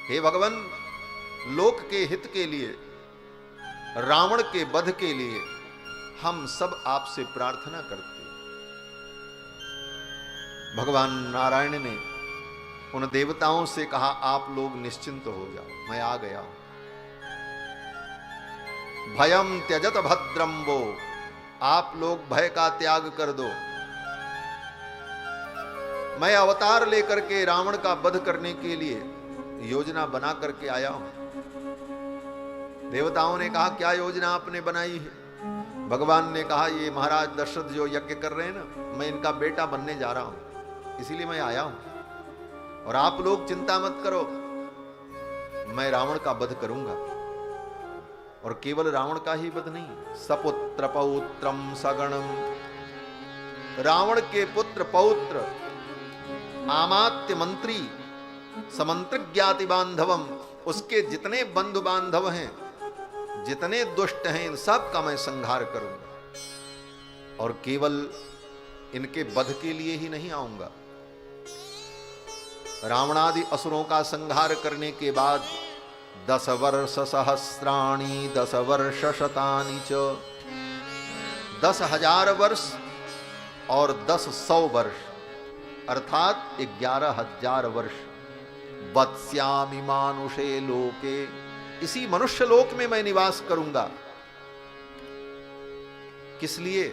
हे भगवान, लोक के हित के लिए, रावण के वध के लिए हम सब आपसे प्रार्थना करते हैं। भगवान नारायण ने उन देवताओं से कहा, आप लोग निश्चिंत हो जाओ, मैं आ गया हूं। भयम त्यजत भद्रम वो, आप लोग भय का त्याग कर दो। मैं अवतार लेकर के रावण का वध करने के लिए योजना बना करके आया हूं। देवताओं ने कहा, क्या योजना आपने बनाई है? भगवान ने कहा, ये महाराज दशरथ जो यज्ञ कर रहे हैं ना, मैं इनका बेटा बनने जा रहा हूं, इसीलिए मैं आया हूं। और आप लोग चिंता मत करो, मैं रावण का वध करूंगा। और केवल रावण का ही वध नहीं, सपुत्र पौत्रम सगणम, रावण के पुत्र पौत्र, आमात्य मंत्री, समंत्र ज्ञाति बांधवम, उसके जितने बंधु बांधव हैं, जितने दुष्ट हैं, इन सब का मैं संहार करूंगा। और केवल इनके वध के लिए ही नहीं आऊंगा, रावणादि असुरों का संहार करने के बाद 10 वर्ष सहस्राणि 10 वर्ष शतानि च, 10,000 वर्ष और 10,100 वर्ष, अर्थात 11,000 वर्ष वत्स्यामि मानुषे लोके, इसी मनुष्य लोक में मैं निवास करूंगा। किस लिए?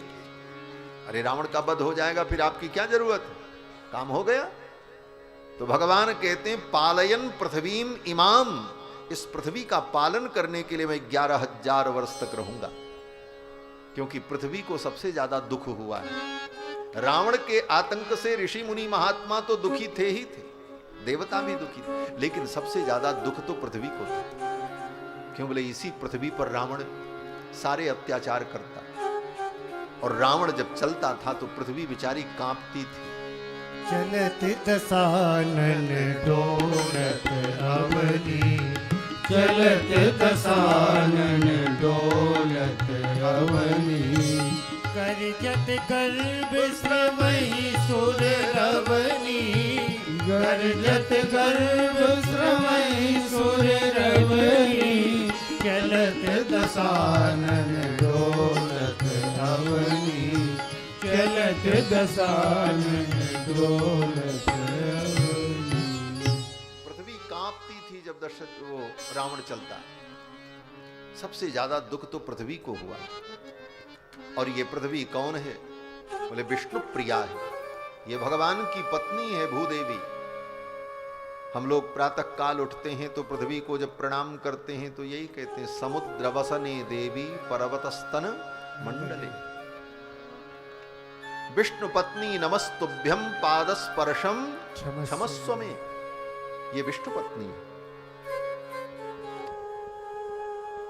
अरे रावण का वध हो जाएगा, फिर आपकी क्या जरूरत है, काम हो गया। तो भगवान कहते हैं, पालयन पृथ्वीम इमाम, इस पृथ्वी का पालन करने के लिए मैं 11,000 वर्ष तक रहूंगा। क्योंकि पृथ्वी को सबसे ज्यादा दुख हुआ है। रावण के आतंक से ऋषि मुनि महात्मा तो दुखी थे ही थे, देवता भी दुखी थे, लेकिन सबसे ज्यादा दुख तो पृथ्वी को था। क्यों बोले, इसी पृथ्वी पर रावण सारे अत्याचार करता, और रावण जब चलता था तो पृथ्वी बेचारी कांपती थी। चलत दसानन डोलत अवनी, चलत दसानन डोलत अवनी, करजत गर्भ श्रवई सुर रवनी, गर्जत गर्भ श्रवई सुर रवनी, चलत दसानन डोलत अवनी, चलत दसानन डोलत अवनी। पृथ्वी कांपती थी जब दशरथ वो रावण चलता। सबसे ज्यादा दुख तो पृथ्वी को हुआ। और ये पृथ्वी कौन है? बोले विष्णु प्रिया है, ये भगवान की पत्नी है भूदेवी। हम लोग प्रातः काल उठते हैं तो पृथ्वी को जब प्रणाम करते हैं तो यही कहते हैं, समुद्र वसने देवी पर्वतस्तन मंडले, विष्णु पत्नी नमस्तुभ्यम पादस्पर्शम क्षमस्व में। ये विष्णु पत्नी है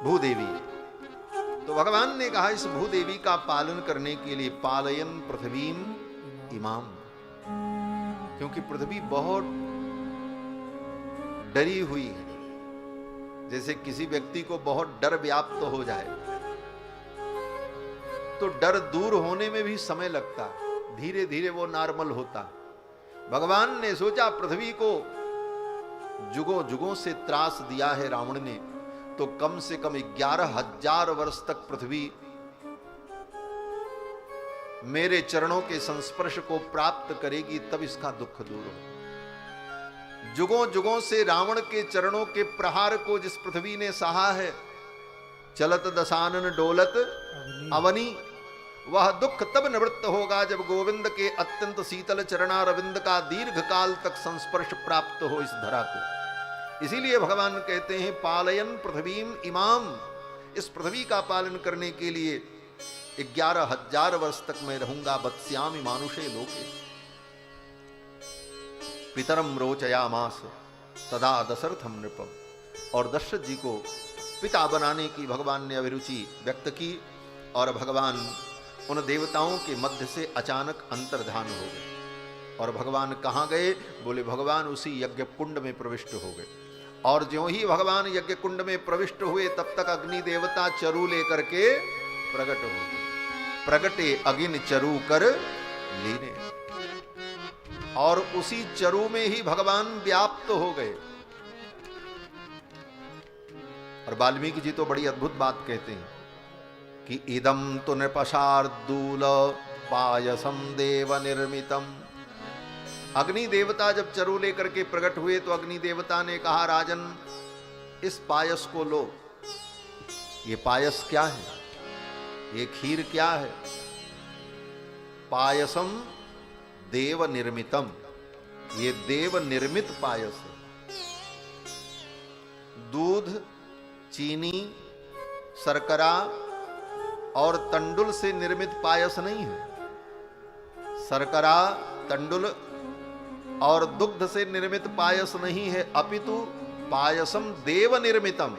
भूदेवी। तो भगवान ने कहा, इस भूदेवी का पालन करने के लिए पालयन पृथ्वीम इमाम, क्योंकि पृथ्वी बहुत डरी हुई है। जैसे किसी व्यक्ति को बहुत डर व्याप्त हो जाए तो डर दूर होने में भी समय लगता है, धीरे धीरे वो नॉर्मल होता। भगवान ने सोचा, पृथ्वी को जुगों जुगों से त्रास दिया है रावण ने, तो कम से कम 11,000 वर्ष तक पृथ्वी मेरे चरणों के संस्पर्श को प्राप्त करेगी, तब इसका दुख दूर हो। जुगों जुगों से रावण के चरणों के प्रहार को जिस पृथ्वी ने सहा है, चलत दसानन डोलत अवनी, वह दुख तब निवृत्त होगा जब गोविंद के अत्यंत शीतल चरणारविंद का दीर्घ काल तक संस्पर्श प्राप्त हो इस धरा को। इसीलिए भगवान कहते हैं, पालयन पृथ्वीम इमाम, इस पृथ्वी का पालन करने के लिए 11,000 वर्ष तक मैं रहूंगा। वत्स्यामि मानुषे लोके, पितरम रोचयामास तदा दशरथम नृपम। और दशरथ जी को पिता बनाने की भगवान ने अभिरुचि व्यक्त की, और भगवान उन देवताओं के मध्य से अचानक अंतर्धान हो गए। और भगवान कहाँ गए? बोले भगवान उसी यज्ञ कुंड में प्रविष्ट हो गए। और ज्यों ही भगवान यज्ञ कुंड में प्रविष्ट हुए, तब तक अग्नि देवता चरु लेकर के प्रकट हो गए। प्रगटे अगिन चरु कर लीने, और उसी चरु में ही भगवान व्याप्त हो गए। और वाल्मीकि जी तो बड़ी अद्भुत बात कहते हैं कि इदम तो नृपशार्दूल पायसम देव निर्मितम। अग्नि देवता जब चरु लेकर के प्रकट हुए तो अग्नि देवता ने कहा, राजन इस पायस को लो। ये पायस क्या है? ये खीर क्या है? पायसम देव निर्मितम, ये देव निर्मित पायस है। दूध, चीनी, शर्करा और तंडुल से निर्मित पायस नहीं है। शर्करा, तंडुल और दुग्ध से निर्मित पायस नहीं है, अपितु पायसम देव निर्मितम।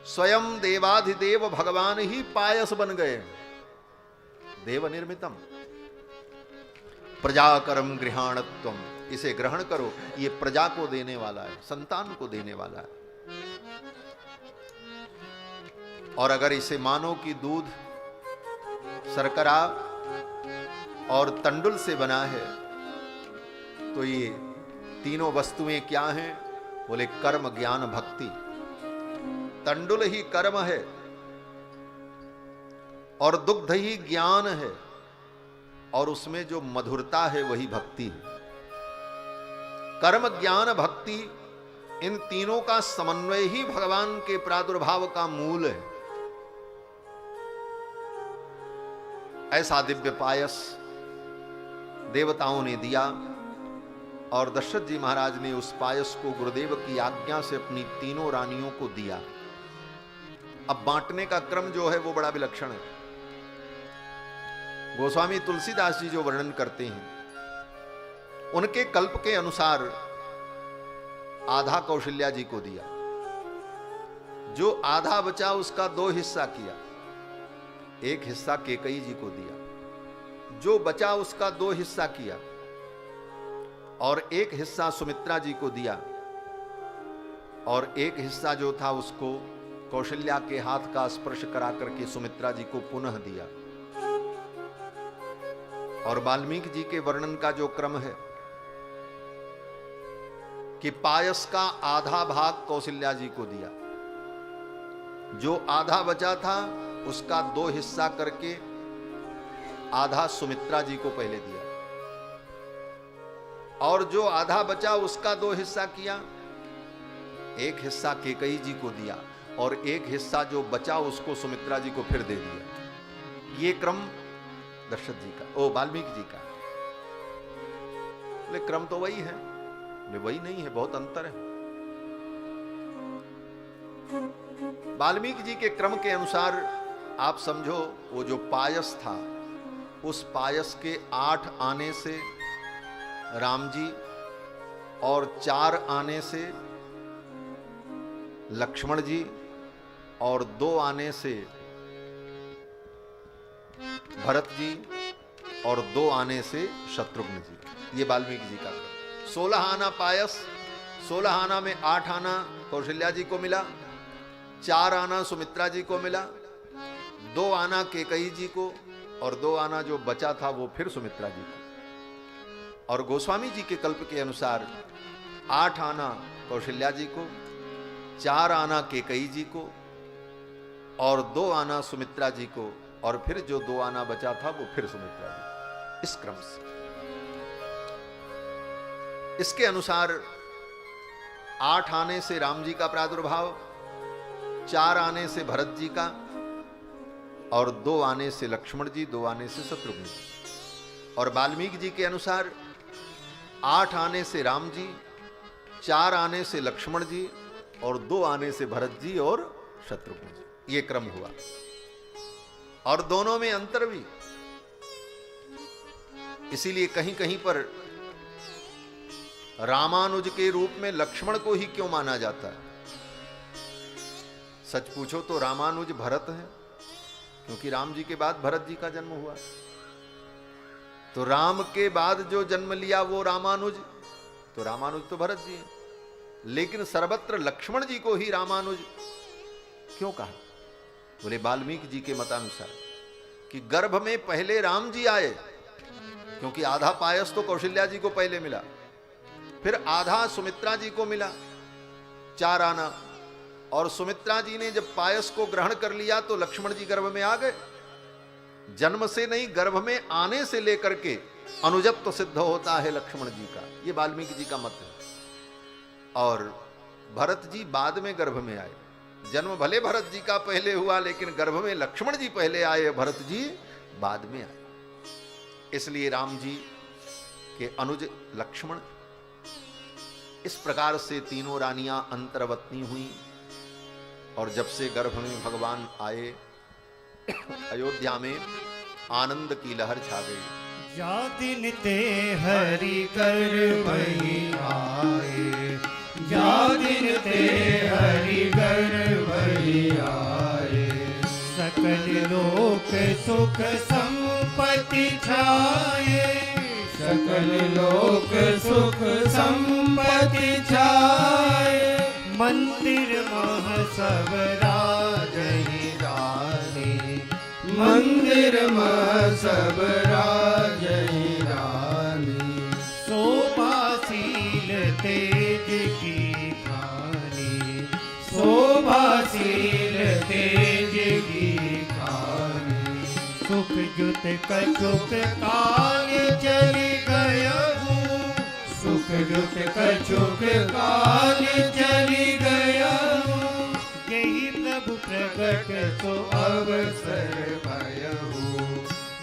स्वयं देवाधिदेव भगवान ही पायस बन गए। देव निर्मितम। प्रजाकरम गृहाणत्वम, इसे ग्रहण करो, ये प्रजा को देने वाला है, संतान को देने वाला है। और अगर इसे मानो कि दूध, शर्करा और तंडुल से बना है, तो ये तीनों वस्तुएं क्या हैं? बोले कर्म, ज्ञान, भक्ति। तंडुल ही कर्म है और दुग्ध ही ज्ञान है, और उसमें जो मधुरता है वही भक्ति है। कर्म, ज्ञान, भक्ति, इन तीनों का समन्वय ही भगवान के प्रादुर्भाव का मूल है। ऐसा दिव्य पायस देवताओं ने दिया और दशरथ जी महाराज ने उस पायस को गुरुदेव की आज्ञा से अपनी तीनों रानियों को दिया। अब बांटने का क्रम जो है वो बड़ा विलक्षण है। गोस्वामी तुलसीदास जी जो वर्णन करते हैं, उनके कल्प के अनुसार आधा कौशल्या जी को दिया, जो आधा बचा उसका 2 हिस्सा किया। एक हिस्सा केकई जी को दिया, जो बचा उसका 2 हिस्सा किया, और एक हिस्सा सुमित्रा जी को दिया, और एक हिस्सा जो था उसको कौशल्या के हाथ का स्पर्श करा करके सुमित्रा जी को पुनः दिया। और वाल्मीकि जी के वर्णन का जो क्रम है कि पायस का आधा भाग कौशल्या जी को दिया, जो आधा बचा था उसका 2 हिस्सा करके आधा सुमित्रा जी को पहले दिया, और जो आधा बचा उसका 2 हिस्सा किया, एक हिस्सा केकई जी को दिया और एक हिस्सा जो बचा उसको सुमित्रा जी को फिर दे दिया। ये क्रम दशरथ जी का, ओ वाल्मीकि जी का। बोले क्रम तो वही है। बोले वही नहीं है, बहुत अंतर है। वाल्मीकि जी के क्रम के अनुसार आप समझो, वो जो पायस था, उस पायस के 8 आने से राम जी और 4 आने से लक्ष्मण जी और 2 आने से भरत जी और 2 आने से शत्रुघ्न जी। ये वाल्मीकि जी का क्रम। 16 आना पायस, 16 आना में 8 आना कौशल्या जी को मिला, 4 आना सुमित्रा जी को मिला, 2 आना केकई जी को, और 2 आना जो बचा था वो फिर सुमित्रा जी को। और गोस्वामी जी के कल्प के अनुसार 8 आना कौशल्या जी को, 4 आना केकई जी को, और 2 आना सुमित्रा जी को, और फिर जो 2 आना बचा था वो फिर सुमित्रा जी। इस क्रम से, इसके अनुसार 8 आने से राम जी का प्रादुर्भाव, 4 आने से भरत जी का, और 2 आने से लक्ष्मण जी, 2 आने से शत्रुघ्न जी। और वाल्मीकि जी के अनुसार 8 आने से राम जी, 4 आने से लक्ष्मण जी, और 2 आने से भरत जी और शत्रुघ्न जी। ये क्रम हुआ। और दोनों में अंतर भी, इसीलिए कहीं कहीं पर रामानुज के रूप में लक्ष्मण को ही क्यों माना जाता है? सच पूछो तो रामानुज भरत है, क्योंकि राम जी के बाद भरत जी का जन्म हुआ। तो राम के बाद जो जन्म लिया वो रामानुज, तो रामानुज तो भरत जी है। लेकिन सर्वत्र लक्ष्मण जी को ही रामानुज क्यों कहा? बोले वाल्मीकि जी के मतानुसार कि गर्भ में पहले राम जी आए, क्योंकि आधा पायस तो कौशल्या जी को पहले मिला, फिर आधा सुमित्रा जी को मिला, 4 आना, और सुमित्रा जी ने जब पायस को ग्रहण कर लिया तो लक्ष्मण जी गर्भ में आ गए। जन्म से नहीं, गर्भ में आने से लेकर के अनुजत्व सिद्ध होता है लक्ष्मण जी का, ये वाल्मीकि जी का मत है। और भरत जी बाद में गर्भ में आए। जन्म भले भरत जी का पहले हुआ, लेकिन गर्भ में लक्ष्मण जी पहले आए, भरत जी बाद में आए। इसलिए राम जी के अनुज लक्ष्मण। इस प्रकार से तीनों रानियां अंतर्वतनी हुई। और जब से गर्भ में भगवान आए, अयोध्या में आनंद की लहर छा गई। जा दिन ते हरि कर वही आए, जा दिन ते हरि कर वही आए। सकल लोक सुख संपत्ति छाए, सकल लोक सुख संपत्ति छाए। मंदिर मह सब राजहि रानी, मंदिर मह सब राजहि रानी। शोभाशील तेज की खानी, शोभाशील तेज की खानी। सुख जुत कछुक काल चली गयहूँ, सुख जुत कछुक काल चली गयहूँ। यही प्रभु प्रगट तो अवसर भयहूँ,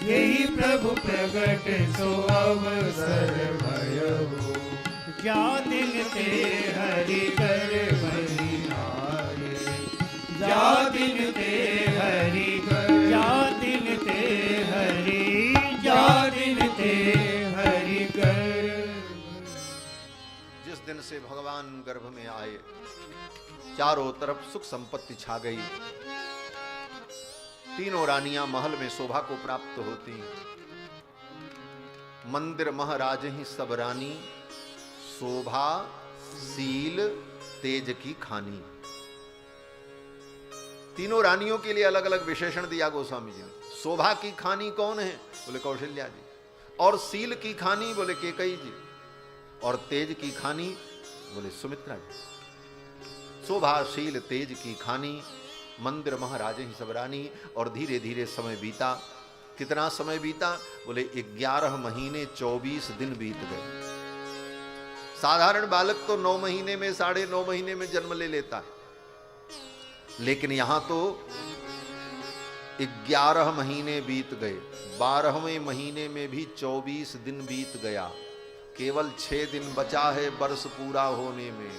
यही प्रभु प्रगट तो अवसर भयहूँ। जा दिन ते हरि कर वही आए, जा दिन ते हरि कर, जा दिन ते हरि, जा दिन ते हरि कर। जिस दिन से भगवान गर्भ में आए, चारों तरफ सुख संपत्ति छा गई। तीनों रानियां महल में शोभा को प्राप्त होती। मंदिर महाराज ही सब रानी, शोभा शील तेज की खानी। तीनों रानियों के लिए अलग अलग विशेषण दिया गोस्वामी जी ने। शोभा की खानी कौन है? बोले कौशल्या जी। और शील की खानी बोले केकई जी। और तेज की खानी बोले सुमित्रा जी। शोभाशील तेज की खानी, मंदिर महाराज ही सब रानी। और धीरे धीरे समय बीता। कितना समय बीता? बोले 11 महीने 24 दिन बीत गए। साधारण बालक तो 9 महीने में, 9.5 महीने में जन्म ले लेता है, लेकिन यहां तो 11 महीने बीत गए। 12वें महीने में भी 24 दिन बीत गया। केवल 6 दिन बचा है वर्ष पूरा होने में।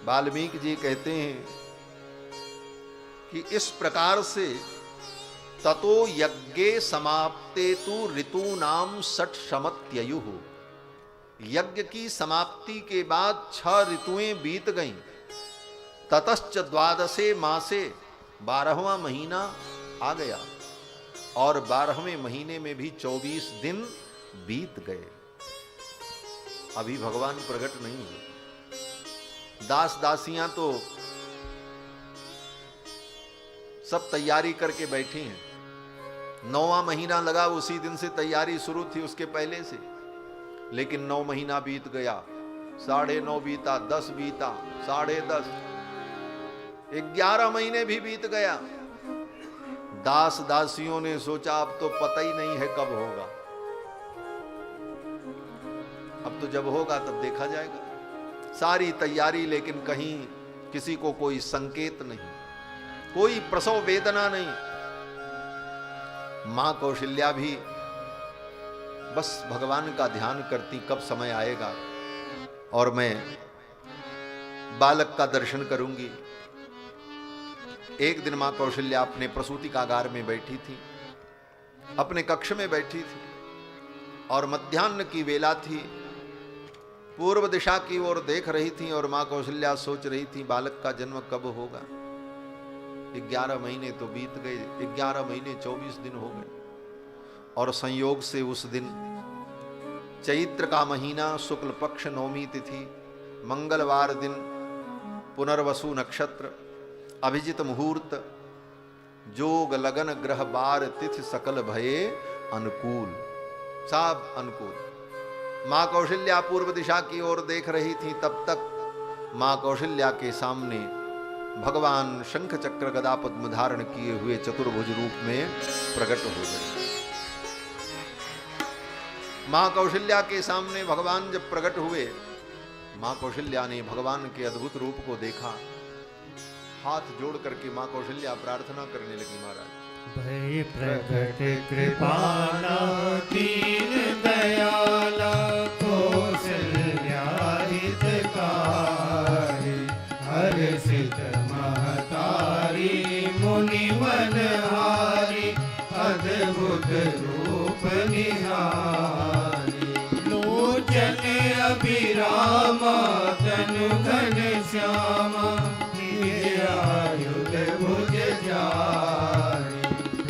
वाल्मीकि जी कहते हैं कि इस प्रकार से ततो यज्ञे समाप्ते तु ऋतूनाम षट् शमत्ययुः। यज्ञ की समाप्ति के बाद 6 ऋतुएं बीत गईं। ततश्च द्वादशे मासे, 12वां महीना आ गया। और 12वें महीने में भी 24 दिन बीत गए। अभी भगवान प्रकट नहीं हुए। दास दासियां तो सब तैयारी करके बैठी हैं। 9वां महीना लगा, उसी दिन से तैयारी शुरू थी, उसके पहले से। लेकिन 9 महीना बीत गया, 9.5 बीता, 10 बीता, 10.5, 11 महीने भी बीत गया। दास दासियों ने सोचा अब तो पता ही नहीं है कब होगा, अब तो जब होगा तब देखा जाएगा। सारी तैयारी, लेकिन कहीं किसी को कोई संकेत नहीं, कोई प्रसव वेदना नहीं। मां कौशल्या भी बस भगवान का ध्यान करती, कब समय आएगा और मैं बालक का दर्शन करूंगी। एक दिन मां कौशल्या अपने प्रसूति कागार में बैठी थी, अपने कक्ष में बैठी थी, और मध्याह्न की वेला थी। पूर्व दिशा की ओर देख रही थी और मां कौशल्या सोच रही थी बालक का जन्म कब होगा। 11 महीने तो बीत गए, 11 महीने 24 दिन हो गए। और संयोग से उस दिन चैत्र का महीना, शुक्ल पक्ष नौमी तिथि, मंगलवार दिन, पुनर्वसु नक्षत्र, अभिजित मुहूर्त, जोग लगन ग्रह बार तिथि सकल भये अनुकूल, सब अनुकूल। मां कौशल्या पूर्व दिशा की ओर देख रही थी। तब तक मां कौशल्या के सामने भगवान शंख चक्र गदा पद्म धारण किए हुए चतुर्भुज रूप में प्रकट हो गए। मां कौशल्या के सामने भगवान जब प्रकट हुए, मां कौशल्या ने भगवान के अद्भुत रूप को देखा। हाथ जोड़ करके मां कौशल्या प्रार्थना करने लगी, महाराज भय प्रकट कृपाला दीन दयाला कौशल्या हितकारी, हर्षित महतारी मुनिवन हारी, अद्भुत रूप निहारी। लोचन अभिरामा तनु घन श्यामा, आयुध भुज जारी,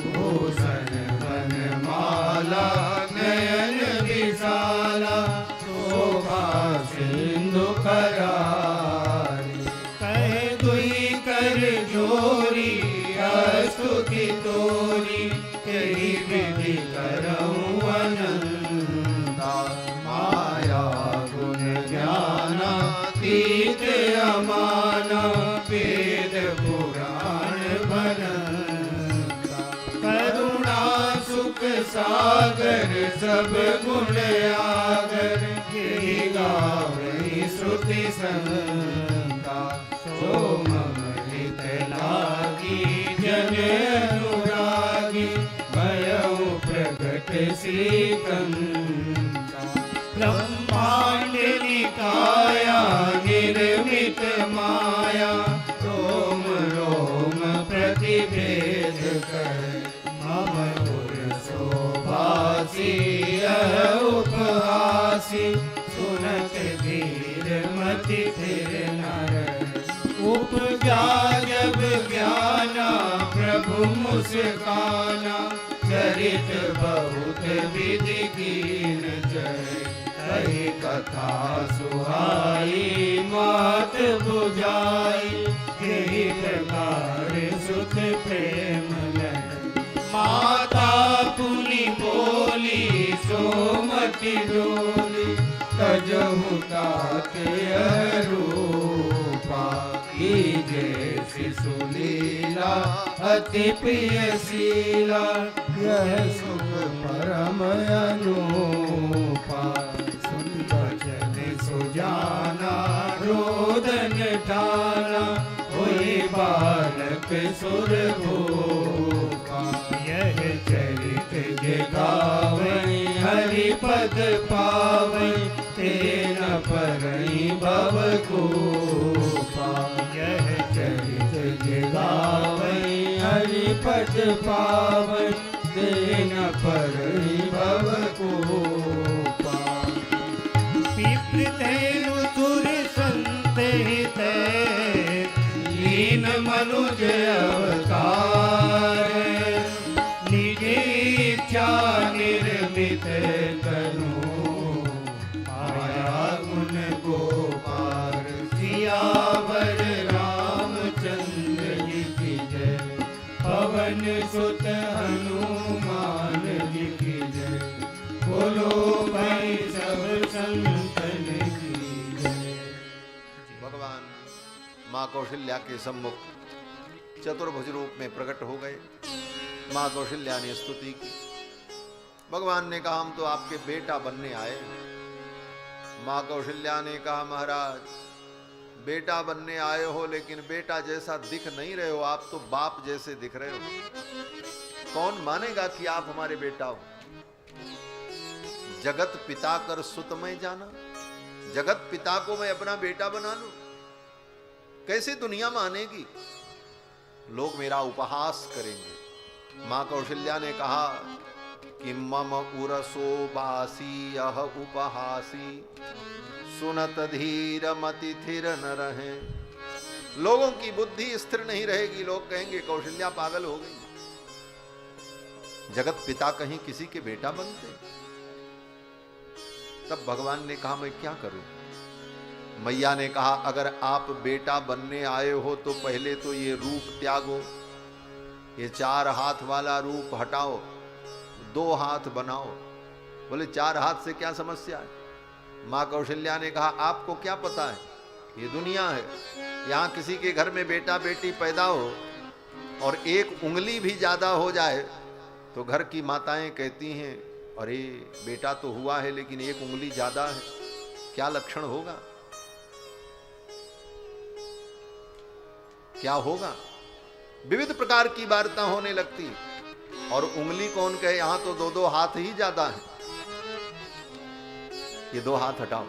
भूषण वनमाला नयन विशाला, शोभा सिंधु करारी। कह दुई कर जोरी स्तुति तोरी, कही विधि करऊं अनंता, माया गुण ज्ञाना तीत अमाना, वेद पुराण बनता। करुणा सुख सागर सब गुण आगर, यही गावई श्रुति संता। सोम हित लागी जन अनुरागी, भयउ प्रगट श्रीकंता। ब्रह्मांड निकाया निर्मित माया, रोम रोम प्रतिभेद कर, मम गुर शोभासी उपहासी, सुनत धीर मति फिर नर। उपजा जब ज्ञाना प्रभु मुस्काना, चरित बहुत विधि कीन जय, कही कथा सुहाई मात बुझाई, यही प्रकार सुत प्रेम लय। माता पुनि बोली सोमति डोली, तजहु तात अरूपा, कीजे शिशु लीला अति प्रियशीला, यह सुख परम अनूपा। सुन सुजाना रोदन ठाना, होई बालक सुर भूपा। यह चरित जगावै हरि पद पावै, तेन परई भव कूपा। यह चरित जगावै हरि पद पावै, तेन परई भव कूपा। विप्रतेनु सुर संतेत, लीन मनुज अवतार, निज इच्छा निर्मित तनु, आया गुण गोपार। सियावर रामचंद्र जी की जय, पवन सुत हनुमान जी की जय, बोलो भाई सब संतन की जय। भगवान मां कौशल्या के सम्मुख चतुर्भुज रूप में प्रकट हो गए। मां कौशल्या ने स्तुति की। भगवान ने कहा हम तो आपके बेटा बनने आए। मां कौशल्या ने कहा महाराज बेटा बनने आए हो, लेकिन बेटा जैसा दिख नहीं रहे हो, आप तो बाप जैसे दिख रहे हो। कौन मानेगा कि आप हमारे बेटा हो? जगत पिता कर सुत मैं जाना, जगत पिता को मैं अपना बेटा बना लूं, कैसे दुनिया मानेगी? लोग मेरा उपहास करेंगे। मां कौशल्या ने कहा कि मम उरसो बासी यह उपहासी, सुनत धीर मति थिर न रहे। लोगों की बुद्धि स्थिर नहीं रहेगी, लोग कहेंगे कौशल्या पागल हो गई। जगत पिता कहीं किसी के बेटा बनते? तब भगवान ने कहा मैं क्या करूं? मैया ने कहा अगर आप बेटा बनने आए हो तो पहले तो ये रूप त्यागो, ये 4 हाथ वाला रूप हटाओ, 2 हाथ बनाओ। बोले 4 हाथ से क्या समस्या है? मां कौशल्या ने कहा आपको क्या पता है, ये दुनिया है, यहाँ किसी के घर में बेटा बेटी पैदा हो और एक उंगली भी ज्यादा हो जाए तो घर की माताएं कहती हैं, अरे बेटा तो हुआ है लेकिन एक उंगली ज्यादा है, क्या लक्षण होगा, क्या होगा। विविध प्रकार की वार्ता होने लगती। और उंगली कौन कहे, यहां तो दो दो हाथ ही ज्यादा है, ये दो हाथ हटाओ।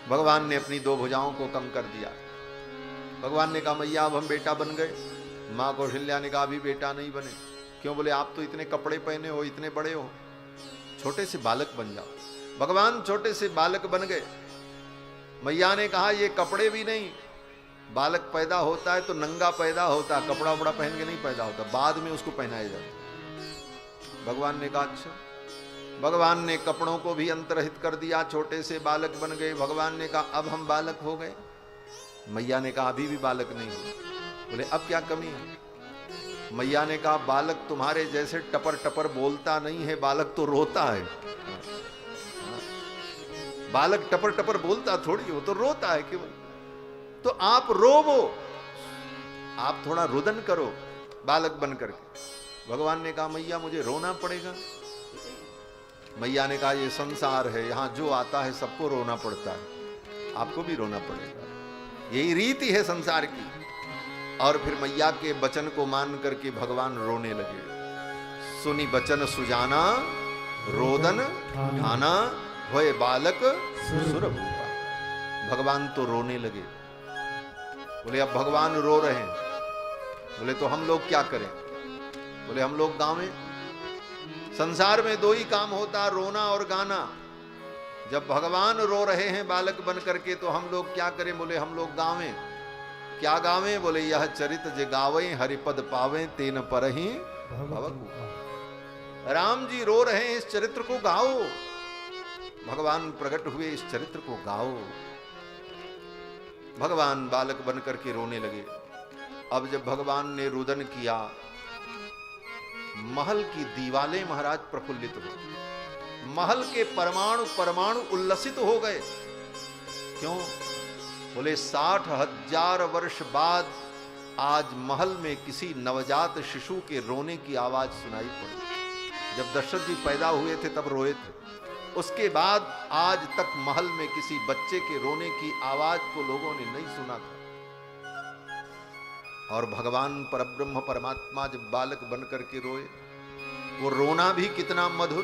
भगवान ने अपनी दो भुजाओं को कम कर दिया। भगवान ने कहा मैया अब हम बेटा बन गए। मां कौशल्या ने कहा अभी बेटा नहीं बने। क्यों? बोले आप तो इतने कपड़े पहने हो, इतने बड़े हो, छोटे से बालक बन जाओ। भगवान छोटे से बालक बन गए। मैया ने कहा ये कपड़े भी नहीं, बालक पैदा होता है तो नंगा पैदा होता है, कपड़ा वपड़ा पहन के नहीं पैदा होता, बाद में उसको पहनाया जाता। भगवान ने कहा अच्छा। भगवान ने कपड़ों को भी अंतरहित कर दिया, छोटे से बालक बन गए। भगवान ने कहा अब हम बालक हो गए। मैया ने कहा अभी भी बालक नहीं हो। बोले अब क्या कमी है? मैया ने कहा बालक तुम्हारे जैसे टपर टपर बोलता नहीं है, बालक तो रोता है। बालक टपर टपर बोलता थोड़ी, वो तो रोता है केवल। तो आप रोवो, आप थोड़ा रुदन करो बालक बन करके। भगवान ने कहा मैया मुझे रोना पड़ेगा। मैया ने कहा ये संसार है, यहां जो आता है सबको रोना पड़ता है, आपको भी रोना पड़ेगा, यही रीति है संसार की। और फिर मैया के वचन को मान करके भगवान रोने लगे। सुनी वचन सुजाना रोदन ठाना, होए बालक सुरभूपा। भगवान तो रोने लगे। बोले अब भगवान रो रहे हैं, बोले तो हम लोग क्या करें? बोले हम लोग गावें। संसार में दो ही काम होता, रोना और गाना। जब भगवान रो रहे हैं बालक बन करके तो हम लोग क्या करें? बोले हम लोग गावें। क्या गावें? बोले यह चरित जे गावें हरिपद पावें तेन परहि भवकु। राम जी रो रहे हैं, इस चरित्र को गाओ। भगवान प्रकट हुए, इस चरित्र को गाओ। भगवान बालक बन करके रोने लगे। अब जब भगवान ने रुदन किया, महल की दीवालें महाराज प्रफुल्लित हो, महल के परमाणु परमाणु उल्लसित हो गए। क्यों? बोले 60,000 वर्ष बाद आज महल में किसी नवजात शिशु के रोने की आवाज सुनाई पड़ी। जब दशरथ जी पैदा हुए थे तब रोए थे, उसके बाद आज तक महल में किसी बच्चे के रोने की आवाज को लोगों ने नहीं सुना था। और भगवान परब्रह्म परमात्मा जब बालक बन करके रोए, वो रोना भी कितना मधुर,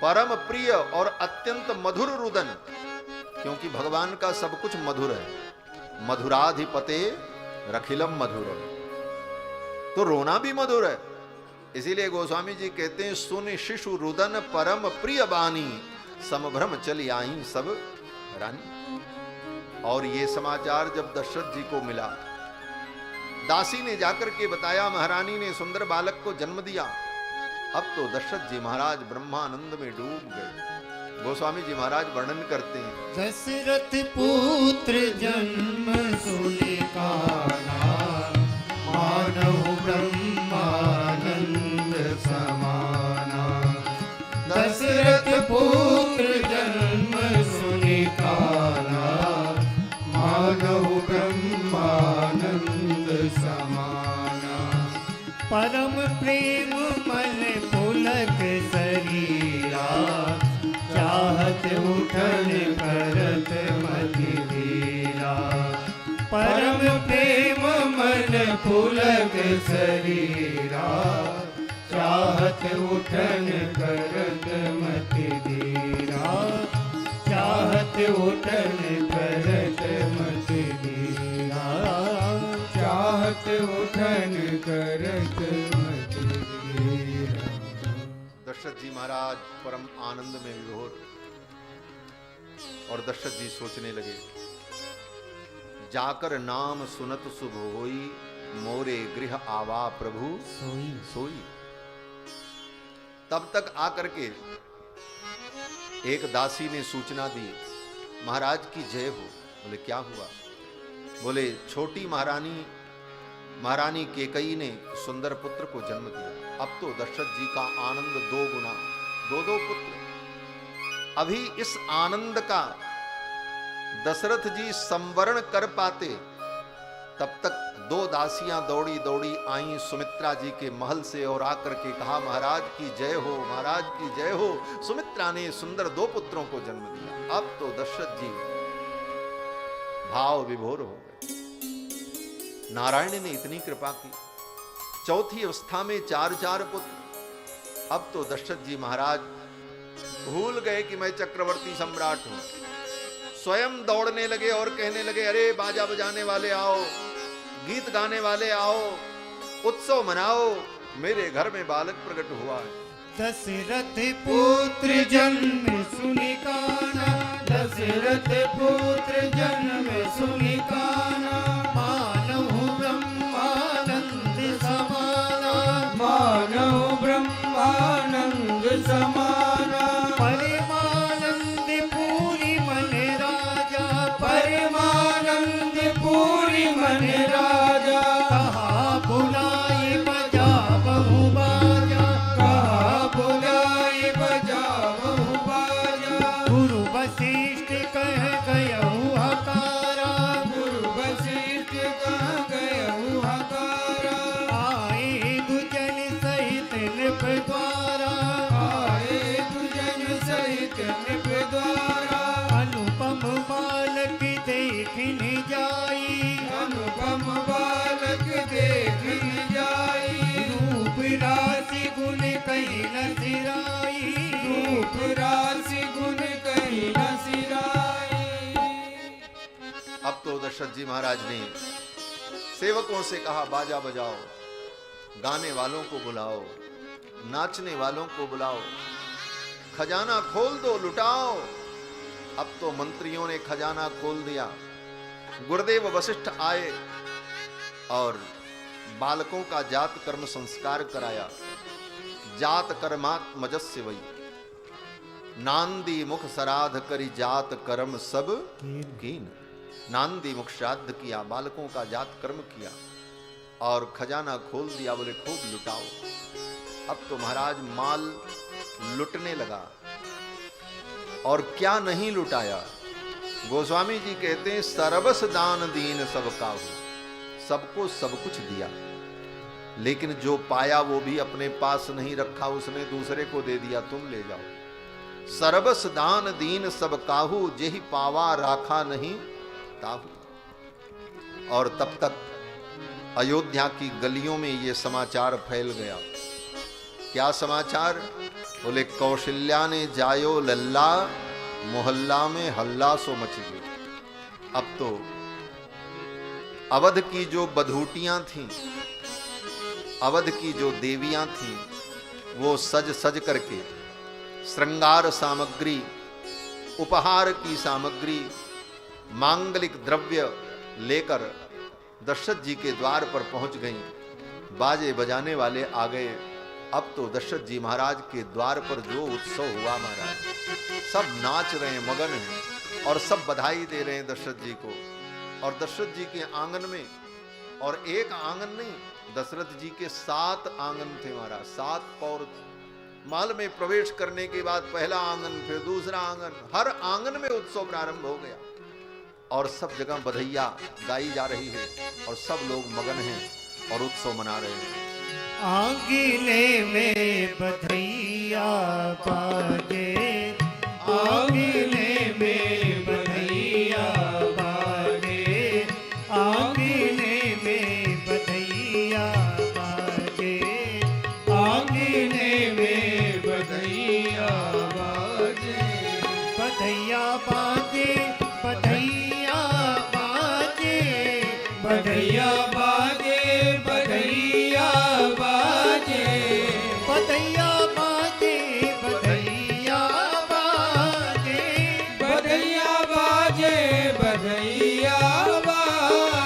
परम प्रिय और अत्यंत मधुर रुदन। क्योंकि भगवान का सब कुछ मधुर है। मधुराधिपते रखिलम मधुर, तो रोना भी मधुर है। इसीलिए गोस्वामी जी कहते हैं सुन शिशु रुदन परम प्रिय बानी, समभ्रम चली आई सब रानी। और ये समाचार जब दशरथ जी को मिला, दासी ने जाकर के बताया महारानी ने सुंदर बालक को जन्म दिया। अब तो दशरथ जी महाराज ब्रह्मानंद में डूब गए। गोस्वामी जी महाराज वर्णन करते हैं, दशरथ पुत्र जन्म सुनि काना, मानहु ब्रह्मानंद समाना। दशरथ पुत्र जन्म सुनि काना, मानहु ब्रह्मानंद समाना। परम प्रेम मन पुलक शरीरा, चाहत उठन करत मति धीरा। परम प्रेम मन पुलक शरीरा, चाहत उठन करत मति धीरा। चाहत उठन करत मति धीरा, चाहत उठन करत मति धीरा। दशरथ जी महाराज परम आनंद में विभोर। और दशरथ जी सोचने लगे, जाकर नाम सुनत शुभ होई, मोरे गृह आवा प्रभु सोई। तब तक आकर के एक दासी ने सूचना दी, महाराज की जय हो। बोले क्या हुआ? बोले छोटी महारानी केकई ने सुंदर पुत्र को जन्म दिया। अब तो दशरथ जी का आनंद 2 गुना, 2 पुत्र। अभी इस आनंद का दशरथ जी संवरण कर पाते तब तक दो दासियां दौड़ी दौड़ी आई सुमित्रा जी के महल से और आकर के कहा, महाराज की जय हो, महाराज की जय हो। सुमित्रा ने सुंदर दो पुत्रों को जन्म दिया। अब तो दशरथ जी भाव विभोर हो गए। नारायण ने इतनी कृपा की, चौथी अवस्था में 4 पुत्र। अब तो दशरथ जी महाराज भूल गए कि मैं चक्रवर्ती सम्राट हूं। स्वयं दौड़ने लगे और कहने लगे, अरे बाजा बजाने वाले आओ, गीत गाने वाले आओ, उत्सव मनाओ, मेरे घर में बालक प्रकट हुआ है। दशरथ पुत्र जन्म सुनि काना, दशरथ पुत्र जन्म सुनि काना, मानव ब्रह्मानंद समाना, मानव ब्रह्मानंद समाना, परमानंद पूरी मन राजा, परमानंद पूरी मन राजा, कहा बुलाए बजा बहु बाजा, कहा बुलाए बजा बहु बाजा, गुरु वशिष्ठ कह गयहु हकारा, गुरु वशिष्ठ कह गयहु हकारा, आए दुजन सहित नृप द्वारा, आए दुजन सहित नृप द्वारा, अनुपम बालक देखने जाई, अनुपम बालक देखने जाई, रूप राशि गुण कहीं न सिराई, रूप राशि गुण कहीं न सिराई। अब तो दशरथ जी महाराज ने सेवकों से कहा, बाजा बजाओ, गाने वालों को बुलाओ, नाचने वालों को बुलाओ, खजाना खोल दो, लुटाओ। अब तो मंत्रियों ने खजाना खोल दिया। गुरुदेव वशिष्ठ आए और बालकों का जात कर्म संस्कार कराया। जात कर्मात मजस्य वही, नांदी मुख श्राद्ध करी जात कर्म सब कीन। नांदी मुख श्राद्ध किया, बालकों का जात कर्म किया और खजाना खोल दिया। बोले खूब लुटाओ। अब तो महाराज माल लुटने लगा और क्या नहीं लुटाया। गोस्वामी जी कहते हैं, सर्वस दान दीन सब काहू, सबको सब कुछ दिया, लेकिन जो पाया वो भी अपने पास नहीं रखा, उसने दूसरे को दे दिया, तुम ले जाओ। सर्वस दान दीन सब काहू, जेहि पावा राखा नहीं ताहू। और तब तक अयोध्या की गलियों में ये समाचार फैल गया। क्या समाचार? बोले कौशल्या ने जायो लल्ला, मोहल्ला में हल्ला सो मच गई। अब तो अवध की जो बधूटियां थीं, अवध की जो देवियां थीं, वो सज सज करके श्रृंगार सामग्री, उपहार की सामग्री, मांगलिक द्रव्य लेकर दशरथ जी के द्वार पर पहुंच गईं। बाजे बजाने वाले आ गए। अब तो दशरथ जी महाराज के द्वार पर जो उत्सव हुआ महाराज, सब नाच रहे हैं, मगन हैं और सब बधाई दे रहे हैं दशरथ जी को। और दशरथ जी के आंगन में, और एक आंगन नहीं, दशरथ जी के 7 आंगन थे महाराज, 7 पौर थे। महल में प्रवेश करने के बाद पहला आंगन, फिर दूसरा आंगन, हर आंगन में उत्सव प्रारंभ हो गया और सब जगह बधैया गाई जा रही है और सब लोग मगन हैं और उत्सव मना रहे हैं। आंगने में बधैया बाजे, आंगने में बधैया बाजे, आंगने में बधैया बाजे, आंगने में बधैया बाजे, बधैया बाजे, बधैया बाजे, बधैया बाजे, बधैया बाजे, बधैया बाजे, बधैया बाजे, बधैया बाजे, बधैया बाजे,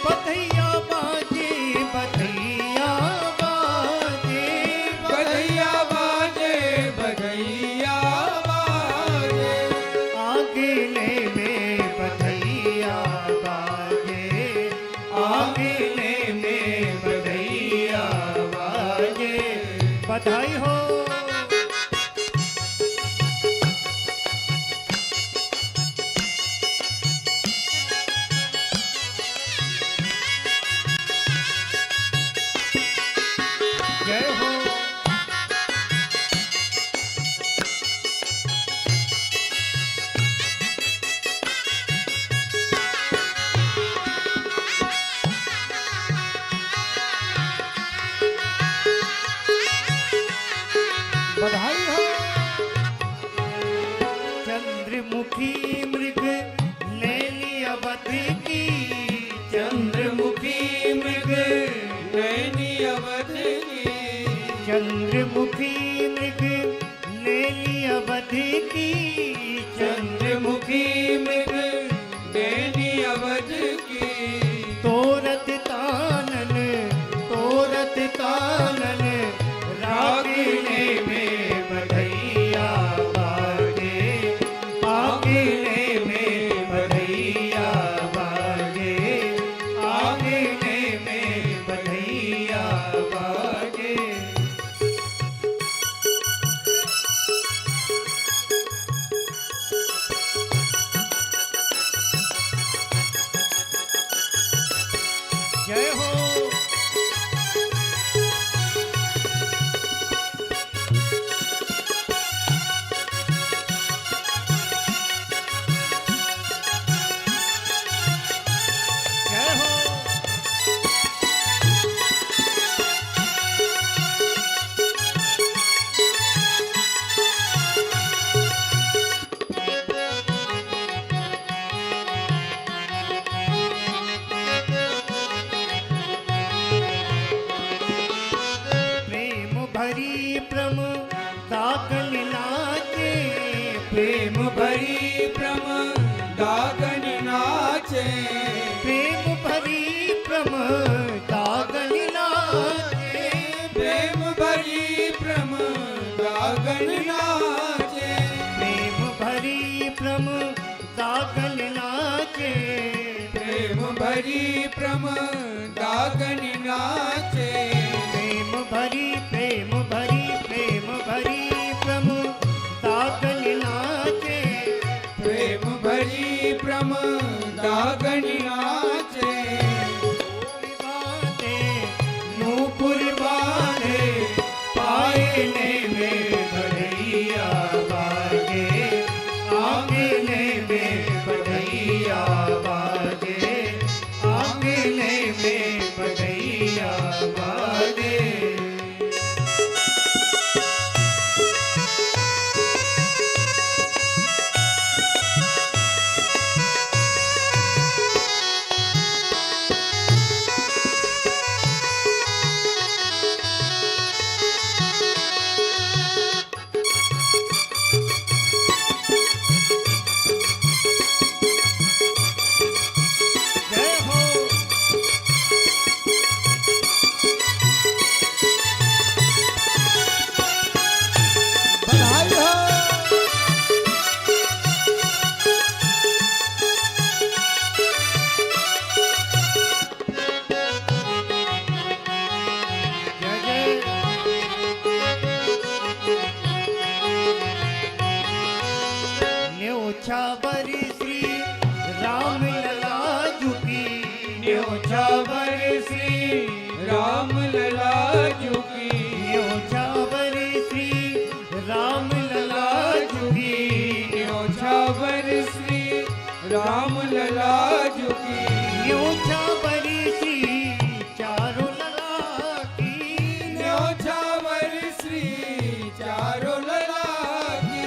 बधैया बाजे, बधैया बाजे, बधैया बाजे, बधैया बाजे, आंगने में बधैया बाजे, की चंद्रमुखी मृग नैनी अवध की तोरत तानन रागिने में बधैया बाजे आगिने में बधैया बाजे आगिने में बधैया बाजे। जय हो। जय हो। प्रेम भरी प्रमदागन नाचे प्रेम भरी प्रमदागन नाचे प्रेम भरी प्रमदागन नाचे प्रेम भरी प्रमदागन नाचे प्रेम भरी प्रमदागन नाचे प्रेम भरी प्रमदागन नाचे प्रेम भरी प्रमदागन नाचे प्रेम भरी प्रमदागन नाचे बांधे नूपुर बांधे पायने में बधैया बाजे आंगने में बधैया बाजे आंगने में बधैया बाजे। जय हो। बधाई हो। जय जय। न्योछावर श्री राम लला झुकी न्योछावर श्री राम लला झुकी न्योछावर श्री राम लला झुकी न्योछावर श्री राम लला झुकी न्योछावर श्री चारों लला की न्योछावर श्री चारों लला की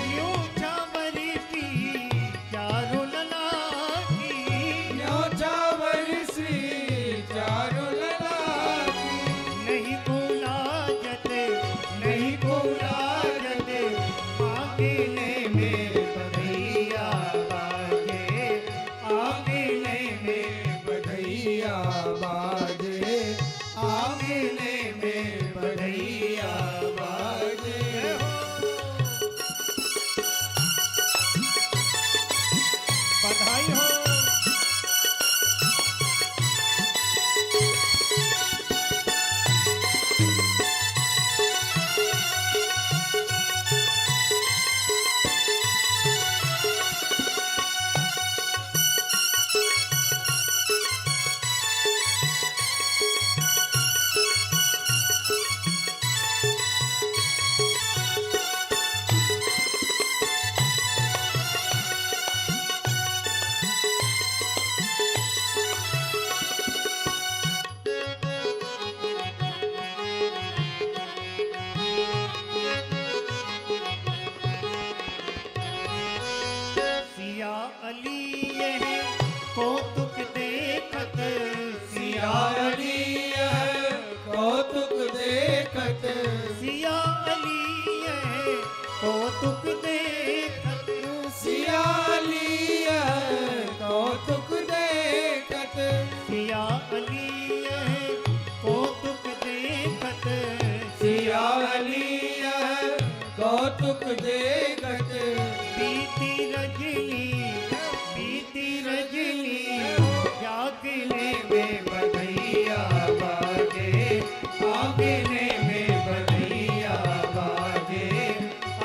न्योछावर श्री चारों लला की न्योछावर श्री चारों लला की नहीं बोला जते नहीं बोला जते आंगने में बधैया बाजे आंगने में बधैया बाजे आंगने में बधैया बाजे। बधाई हो। कौतुक देखत सिया अली है कौतुक दे आंगने में बधैया बाजे, आंगने में बधैया बाजे,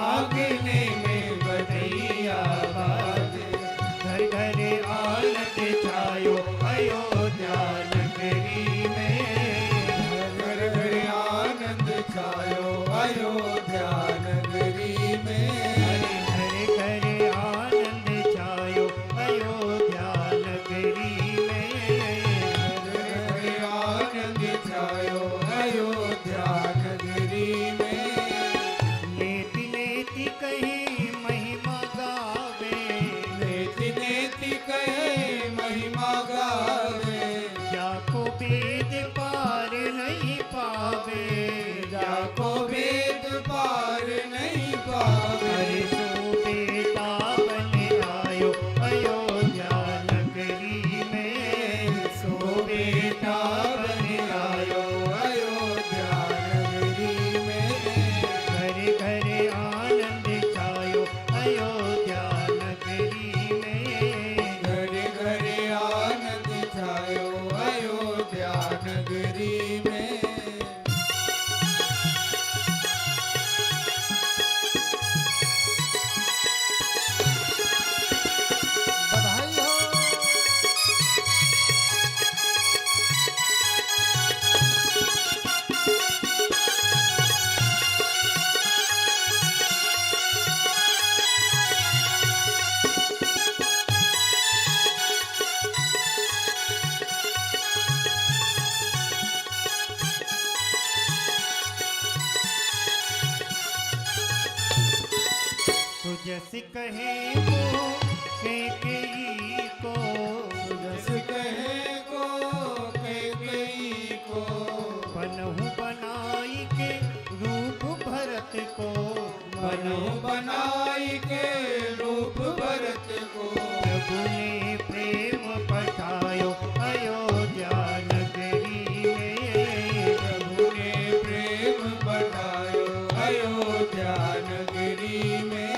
आंगने में बधैया बाजे। घर घर आनंद छायो अयोध्या नगरी में, घर घर आनंद छायो अयोध्या नगरी में। घर घर आनंद छायो अयोध्या नगरी में। घर घर आनंद छायो अयोध्या नगरी में। लेति लेति कही महिमा गावे, नेति नेति कहे महिमा गावे। जाको वेद पार नहीं पावे, जाको वेद पार नहीं पावे। हरि सो बेटा बन आयो अयोध्या नगरी में, सो बेटा बन आयो अयोध्या नगरी में। घर घर आनंद छायो अयोध्या नगरी में। घर घर आनंद छायो अयोध्या नगरी में। बधाई हो। तो जस कहे वो कैकेयी को, जस कहे को कैकेयी को। बनहु बनाई के रूप भरत को, बनहु बनाई के रूप भरत को। प्रभु ने प्रेम पठायो अयोध्या नगरी में। प्रभु ने प्रेम बढ़ायो अयोध्या नगरी में।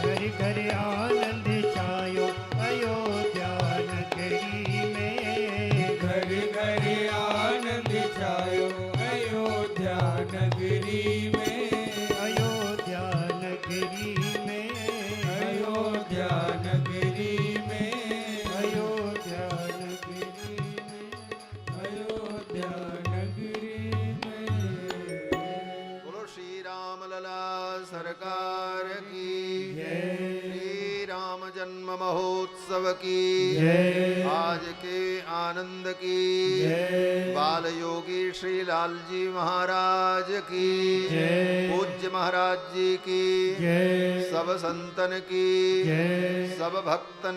घर घर आनंद छायो अयोध्या नगरी में। घर घर आनंद छायो अयोध्या नगरी में। अयोध्या नगरी में। अयोध्या नगरी में। अयोध्या नगरी में। अयोध्या नगरी में। बोलो श्री राम लला सरकार की जय। श्री राम जन्म महोत्सव की जय। आज के आनंद की जय। बाल योगी श्री लाल जी महाराज की जय। पूज्य महाराज जी की जय। सब संतन की जय। सब भक्तन